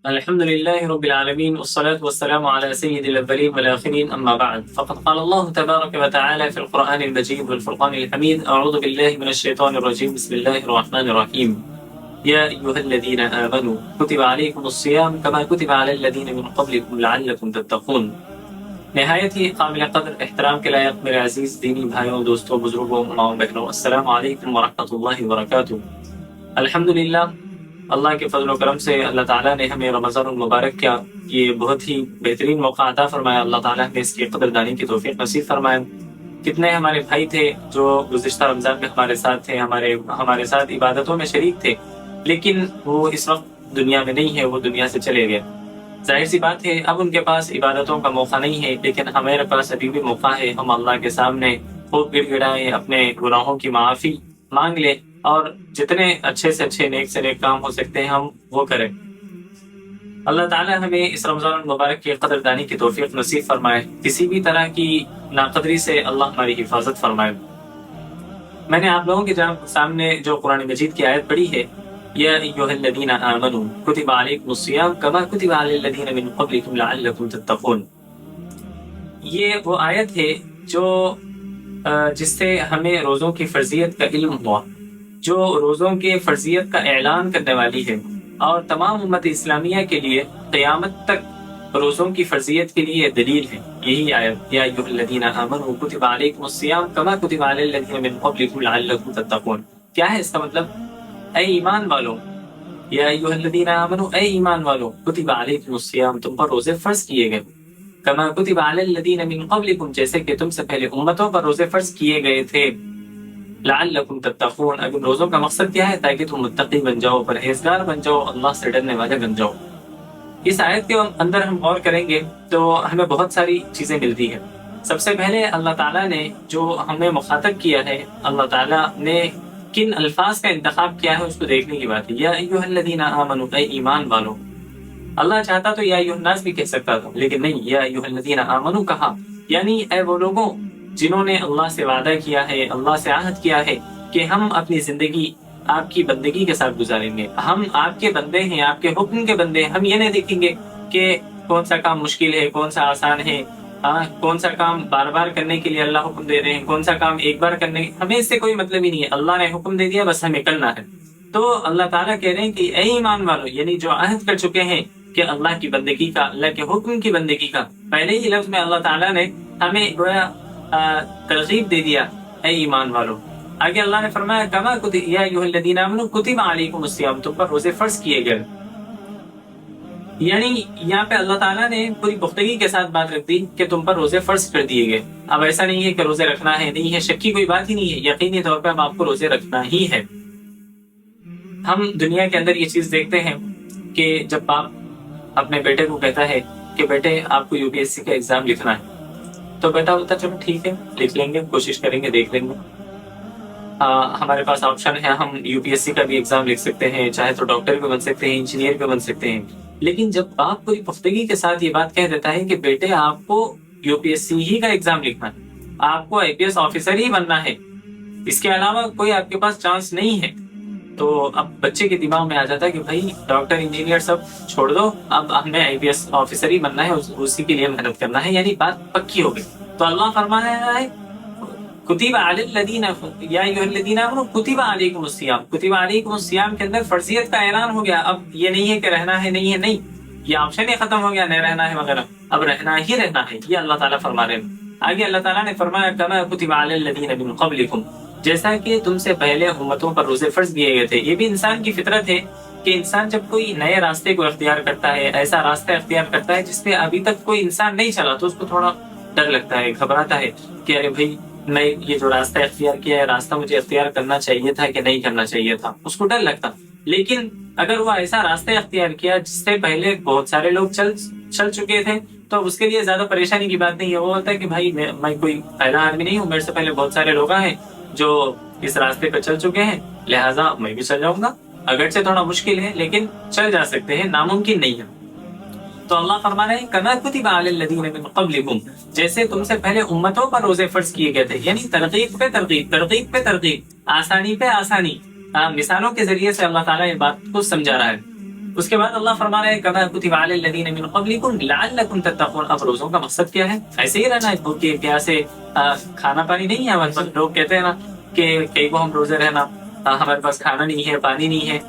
الحمد لله رب العالمين والصلاة والسلام على سيد الأولين والآخرين أما بعد فقد قال الله تبارك وتعالى في القرآن المجيد والفرقان الحميد أعوذ بالله من الشيطان الرجيم بسم الله الرحمن الرحيم يا أيها الذين آمنوا كتب عليكم الصيام كما كتب على الذين من قبلكم لعلكم تتقون۔ نہایت ہی قابل قدر احترام کے لائق میرے عزیز دینی بھائیوں، دوستوں، بزرگوں، ماؤں، بہنوں، السلام علیکم ورحمۃ اللہ وبرکاتہ۔ الحمدللہ، اللہ کے فضل و کرم سے اللہ تعالیٰ نے ہمیں رمضان المبارک کا یہ بہت ہی بہترین موقع عطا فرمایا۔ اللہ تعالیٰ نے اس کی قدردانی کی توفیق نصیب فرمائے۔ کتنے ہمارے بھائی تھے جو گزشتہ رمضان میں ہمارے ساتھ تھے، ہمارے ساتھ عبادتوں میں شریک تھے، لیکن وہ اس وقت دنیا میں نہیں ہے، وہ دنیا سے چلے گئے۔ ظاہر سی بات ہے اب ان کے پاس عبادتوں کا موقع نہیں ہے، لیکن ہمارے پاس ابھی بھی موقع ہے۔ ہم اللہ کے سامنے خوب گڑ گڑائیں، اپنے گناہوں کی معافی مانگ لیں اور جتنے اچھے سے اچھے نیک سے نیک کام ہو سکتے ہیں ہم وہ کریں۔ اللہ تعالیٰ ہمیں اس رمضان المبارک کی قدردانی کی توفیق نصیب فرمائے، کسی بھی طرح کی ناقدری سے اللہ ہماری حفاظت فرمائے۔ میں نے آپ لوگوں کے سامنے جو قرآن مجید کی آیت پڑھی ہے، یا ایھا الذین آمنوا کتب علیکم الصیام کما کتب علی الذین من قبلکم لعلکم تتقون، یہ وہ آیت ہے جو جس سے ہمیں روزوں کی فرضیت کا علم ہوا، جو روزوں کے فرضیت کا اعلان کرنے والی ہے، اور تمام امت اسلامیہ کے لیے قیامت تک روزوں کی فرضیت کے لیے دلیل ہے یہی آیت، یا ایھا الذین آمنوا کتب علیکم الصیام کما کتب علی الذین من قبلکم لعلکم تتقون۔ کیا ہے اس کا مطلب؟ اے ایمان والو، یا ایھا الذین آمنوا، اے ایمان والو، کتب علیکم الصیام، تم پر روزے فرض کیے گئے، کما کتب علی الذین من قبلکم، جیسے کہ تم سے پہلے امتوں پر روزے فرض کیے گئے تھے، لعلکم تتقون، اب روزوں کا مقصد کیا ہے؟ تاکہ تم متقی بن جاؤ، پرہیزگار بن جاؤ، اللہ سے ڈرنے والے بن جاؤ۔ اس آیت کے اندر ہم غور کریں گے تو ہمیں بہت ساری چیزیں ملتی ہیں۔ سب سے پہلے اللہ تعالیٰ نے جو ہمیں مخاطب کیا ہے، اللہ تعالیٰ نے کن الفاظ کا انتخاب کیا ہے اس کو دیکھنے کی بات ہے۔ یا ایھا الذین آمنوا، اے ایمان والو۔ اللہ چاہتا تو یا ایھا الناس بھی کہہ سکتا تھا، لیکن نہیں، یا ایھا الذین آمنوا کہا، یعنی اے وہ لوگوں جنہوں نے اللہ سے وعدہ کیا ہے، اللہ سے عہد کیا ہے کہ ہم اپنی زندگی آپ کی بندگی کے ساتھ گزاریں گے، ہم آپ کے بندے ہیں، آپ کے حکم کے بندے ہیں، ہم یہ نہیں دیکھیں گے کہ کون سا کام مشکل ہے، کون سا آسان ہے، کون سا کام بار بار کرنے کے لیے اللہ حکم دے رہے ہیں، کون سا کام ایک بار کرنے، ہمیں اس سے کوئی مطلب ہی نہیں ہے، اللہ نے حکم دے دیا، بس ہمیں کرنا ہے۔ تو اللہ تعالیٰ کہہ رہے ہیں کہ اے ایمان والو، یعنی جو عہد کر چکے ہیں کہ اللہ کی بندگی کا، اللہ کے حکم کی بندگی کا، پہلے ہی لفظ میں اللہ تعالیٰ نے ہمیں گویا ترغیب دے دیا، اے ایمان والو۔ آگے اللہ نے فرمایا کما کتب، یا ایھا الذین آمنوا کتب علیکم الصیام، تم پر روزے فرض کیے گئے، یعنی یہاں پہ اللہ تعالیٰ نے پوری پختگی کے ساتھ بات رکھ دی کہ تم پر روزے فرض کر دیے گئے۔ اب ایسا نہیں ہے کہ روزے رکھنا ہے، نہیں ہے، شک کی کوئی بات ہی نہیں ہے، یقینی طور پہ اب آپ کو روزے رکھنا ہی ہے۔ ہم دنیا کے اندر یہ چیز دیکھتے ہیں کہ جب باپ اپنے بیٹے کو کہتا ہے کہ بیٹے آپ کو UPSC کا ایگزام لکھنا ہے، تو بیٹا بولتا چلو ٹھیک ہے، لکھ لیں گے، کوشش کریں گے، دیکھ لیں گے۔ ہمارے پاس آپشن ہے، ہم UPSC کا بھی ایگزام لکھ سکتے ہیں، چاہے تو ڈاکٹر بھی بن سکتے ہیں، انجینئر بھی بن سکتے ہیں۔ لیکن جب باپ پوری پختگی کے ساتھ یہ بات کہہ دیتا ہے کہ بیٹے آپ کو UPSC ہی کا ایگزام لکھنا ہے، آپ کو IPS آفیسر ہی بننا ہے، اس کے علاوہ کوئی آپ کے پاس چانس نہیں ہے، تو اب بچے کے دماغ میں آ جاتا ہے کہ بھائی ڈاکٹر انجینئر سب چھوڑ دو، اب ہمیں IPS آفیسر ہی بننا ہے، اسی کے لیے محنت کرنا ہے، یعنی بات پکی ہو گئی۔ تو اللہ فرما رہا ہے کتب علی الذین، یا ایھا الذین آمنوا کتب علیکم الصیام، کتب علیکم الصیام کے اندر فرضیت کا اعلان ہو گیا۔ اب یہ نہیں ہے کہ رہنا ہے، نہیں ہے، نہیں، یہ آپشن ہی ختم ہو گیا، نہیں رہنا ہے وغیرہ، اب رہنا ہی رہنا ہے، یہ اللہ تعالیٰ فرما رہے ہیں۔ آگے اللہ تعالیٰ نے فرمایا کما کتب علی الذین من قبلکم، جیسا کہ تم سے پہلے امتوں پر روزے فرض کیے گئے تھے۔ یہ بھی انسان کی فطرت ہے کہ انسان جب کوئی نئے راستے کو اختیار کرتا ہے، ایسا راستہ اختیار کرتا ہے جس پہ ابھی تک کوئی انسان نہیں چلا، تو اس کو تھوڑا ڈر لگتا ہے، گھبراتا ہے کہ ارے بھائی میں یہ جو راستہ اختیار کیا ہے، راستہ مجھے اختیار کرنا چاہیے تھا کہ نہیں کرنا چاہیے تھا، اس کو ڈر لگتا۔ لیکن اگر وہ ایسا راستہ اختیار کیا جس سے پہلے بہت سارے لوگ چل چکے تھے، تو اس کے لیے زیادہ پریشانی کی بات نہیں ہے۔ وہ ہوتا ہے کہ بھائی میں کوئی پہلا آدمی نہیں ہوں، میرے سے پہلے بہت سارے لوگ ہیں جو اس راستے پہ چل چکے ہیں، لہٰذا میں بھی چل جاؤں گا، اگرچہ تھوڑا مشکل ہے لیکن چل جا سکتے ہیں، ناممکن نہیں ہے۔ تو اللہ فرما رہے ہیں کما کتب علی الذین من قبلکم، جیسے تم سے پہلے امتوں پر روزے فرض کیے گئے تھے، یعنی ترغیب پہ ترغیب، ترغیب پہ ترغیب، آسانی پہ آسانی، مثالوں کے ذریعے سے اللہ تعالیٰ یہ بات کو سمجھا رہا ہے۔ اس کے بعد اللہ فرما رہے ہیں کما کتب علی الذین من قبلکم لعلکم تتقون. اب روزوں کا مقصد کیا ہے؟ ایسے ہی رہنا ہے بھوکے پیاسے، کھانا پانی نہیں ہے ہمارے پاس. لوگ کہتے ہیں نا کہ کئی کو ہم روزے رہنا، ہمارے پاس کھانا نہیں ہے، پانی نہیں ہے.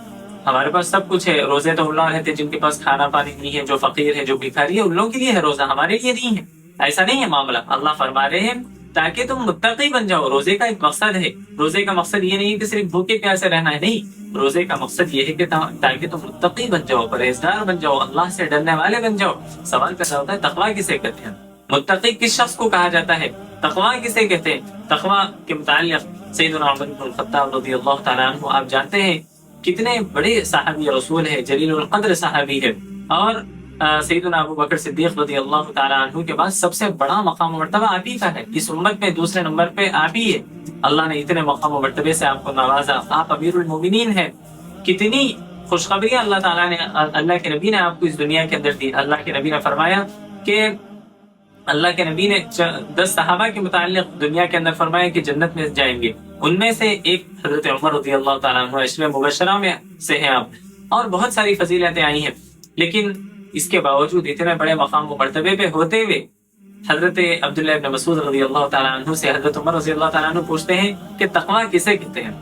ہمارے پاس سب کچھ ہے. روزے تو ان لوگ رہتے جن کے پاس کھانا پانی نہیں ہے، جو فقیر ہے، جو بھکاری ہے، ان لوگوں کے لیے ہے روزہ، ہمارے لیے نہیں ہے. ایسا نہیں ہے معاملہ. اللہ فرما رہے ہیں تاکہ تم متقی بن جاؤ. روزے کا ایک مقصد ہے. روزے کا مقصد یہ نہیں ہے کہ صرف بھوکے پیاسے رہنا ہے، نہیں. روزے کا مقصد یہ ہے کہ تاکہ تم متقی بن جاؤ، پرہیزگار بن جاؤ، اللہ سے ڈرنے والے بن جاؤ. سوال پیدا ہوتا ہے تقویٰ کسے کہتے ہیں؟ متقی کس شخص کو کہا جاتا ہے؟ تقویٰ کسے کہتے ہیں؟ تقویٰ کے متعلق سیدنا عمر بن الخطاب رضی اللہ تعالیٰ عنہ آپ جانتے ہیں کتنے بڑے صحابی رسول ہے، جلیل القدر صحابی ہے. اور سیدنا ابو بکر صدیق رضی اللہ تعالیٰ عنہ کے بعد سب سے بڑا مقام و مرتبہ آپ ہی کا ہے. اس امت میں دوسرے نمبر پہ آپ ہی ہے. اللہ نے اتنے مقام و مرتبے سے آپ کو نوازا. آپ امیر المومنین ہیں. کتنی خوشخبری اللہ تعالیٰ نے، اللہ کے نبی نے آپ کو اس دنیا کے اندر دی. اللہ کے نبی نے فرمایا کہ اللہ کے نبی نے 10 صحابہ کے متعلق دنیا کے اندر فرمایا کہ جنت میں جائیں گے. ان میں سے ایک حضرت عمر رضی اللہ تعالیٰ عنہ عشرہ مبشرہ میں سے ہیں آپ. اور بہت ساری فضیلتیں آئی ہیں. لیکن اس کے باوجود اتنے بڑے مقام و مرتبے پہ ہوتے ہوئے حضرت عبداللہ ابن مسعود رضی اللہ تعالیٰ عنہ سے حضرت عمر رضی اللہ تعالیٰ عنہ پوچھتے ہیں کہ تقویٰ کسے کہتے ہیں؟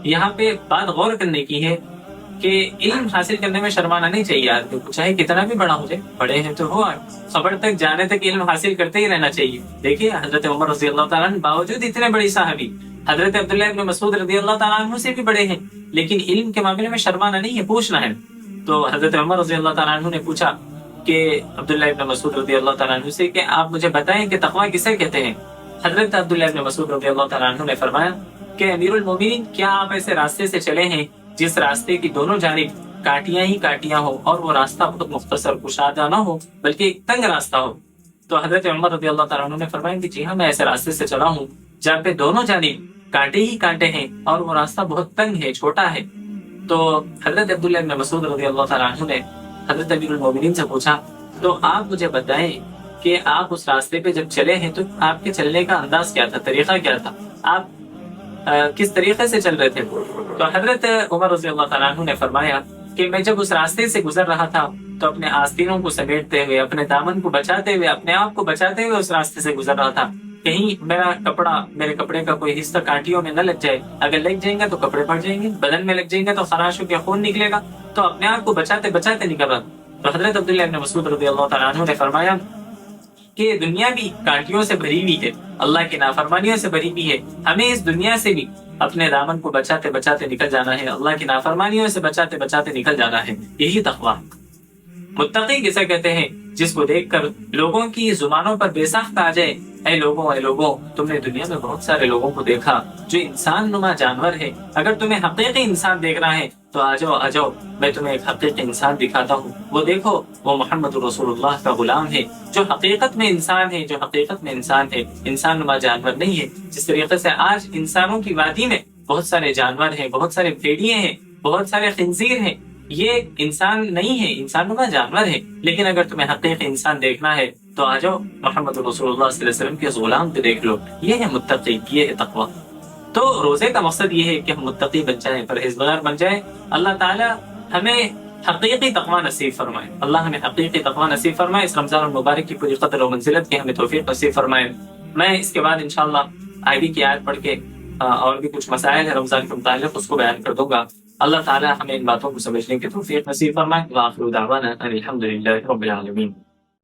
یہاں پہ بات غور کرنے کی ہے کہ علم حاصل کرنے میں شرمانا نہیں چاہیے آدمی کو، چاہے کتنا بھی بڑا ہو جائے. بڑے ہیں تو ہو، خبر تک جانے تک علم حاصل کرتے ہی رہنا چاہیے. دیکھیے حضرت عمر رضی اللہ تعالیٰ عنہ باوجود اتنے بڑی صحابی، حضرت عبداللہ ابن مسعود رضی اللہ تعالیٰ عنہ سے بھی بڑے ہیں، لیکن علم کے معاملے میں شرمانا نہیں ہے، پوچھنا ہے. تو حضرت عمر رضی اللہ تعالیٰ عنہ نے پوچھا کہ عبداللہ ابن مسعود رضی اللہ تعالیٰ عنہ سے کہ آپ مجھے بتائیں کہ تقویٰ کسے کہتے ہیں؟ حضرت عبداللہ ابن مسعود رضی اللہ تعالیٰ عنہ نے فرمایا کہ امیر المومنین، کیا آپ ایسے راستے سے چلے ہیں جس راستے کی دونوں جانب کاٹیاں ہی کاٹیاں ہو اور وہ راستہ بہت مختصر کشادہ نہ ہو بلکہ ایک تنگ راستہ ہو؟ تو حضرت عمر رضی اللہ تعالیٰ عنہ نے فرمایا کہ جی ہاں، میں ایسے راستے سے چلا ہوں جہاں پہ دونوں جانب کانٹے ہی کانٹے ہیں اور وہ راستہ بہت تنگ ہے، چھوٹا ہے. تو حضرت عبداللہ ابن مسعود رضی اللہ تعالیٰ عنہ نے حضرت امیر المومنین سے پوچھا تو آپ مجھے بتائیں کہ آپ اس راستے پہ جب چلے ہیں تو آپ کے چلنے کا انداز کیا تھا، طریقہ کیا تھا، آپ کس طریقے سے چل رہے تھے؟ تو حضرت عمر رضی اللہ تعالیٰ عنہ نے فرمایا کہ میں جب اس راستے سے گزر رہا تھا تو اپنے آستینوں کو سمیٹتے ہوئے، اپنے دامن کو بچاتے ہوئے، اپنے آپ کو بچاتے ہوئے اس راستے سے گزر رہا تھا. کہیں میرے کپڑے کا کوئی حصہ کانٹیوں میں نہ لگ جائے. اگر لگ جائیں گے تو کپڑے پھٹ جائیں گے، بدن میں لگ جائیں گے تو خراش ہو کے خون نکلے گا. تو اپنے آپ کو بچاتے بچاتے نکل رہا. تو حضرت عبداللہ ابن مسعود رضی اللہ تعالیٰ عنہ نے فرمایا کہ دنیا بھی کانٹیوں سے بھری ہوئی ہے، اللہ کی نافرمانیوں سے بھری ہوئی ہے. ہمیں اس دنیا سے بھی اپنے دامن کو بچاتے بچاتے نکل جانا ہے، اللہ کی نافرمانیوں سے بچاتے بچاتے نکل جانا ہے. یہی تقویٰ. متقی کسے کہتے ہیں؟ جس کو دیکھ کر لوگوں کی زبانوں پر بے ساختہ آ جائے اے لوگوں، تم نے دنیا میں بہت سارے لوگوں کو دیکھا جو انسان نما جانور ہے. اگر تمہیں حقیقی انسان دیکھنا ہے تو آ جاؤ، میں تمہیں ایک حقیقی انسان دکھاتا ہوں. وہ دیکھو، وہ محمد رسول اللہ کا غلام ہے جو حقیقت میں انسان ہے، انسان نما جانور نہیں ہے. جس طریقے سے آج انسانوں کی وادی میں بہت سارے جانور ہیں، بہت سارے بھیڑیے ہیں، بہت سارے خنزیر ہیں، یہ انسان نہیں ہے، انسان نما جانور ہے. لیکن اگر تمہیں حقیقی انسان دیکھنا ہے تو آ جاؤ، محمد رسول اللہ صلی اللہ علیہ وسلم کے غلام کو دیکھ لو. یہ ہے متقی، یہ ہے تقویٰ. تو روزے کا مقصد یہ ہے کہ ہم متقی بن جائیں، پرہیزگار بن جائیں. اللہ تعالیٰ ہمیں حقیقی تقویٰ نصیب فرمائے. اللہ ہمیں حقیقی تقویٰ نصیب فرمائے. اس رمضان المبارک کی پوری قدر و منزلت کی ہمیں توفیق نصیب فرمائے. میں اس کے بعد انشاءاللہ آیت کی آیت پڑھ کے اور بھی کچھ مسائل ہیں رمضان کے متعلق، اس کو بیان کر دوں گا. اللہ تعالیٰ ہمیں ان باتوں کو سمجھنے کی توفیق نصیب فرمائے. وآخر دعوانا ان الحمد للہ رب العالمین.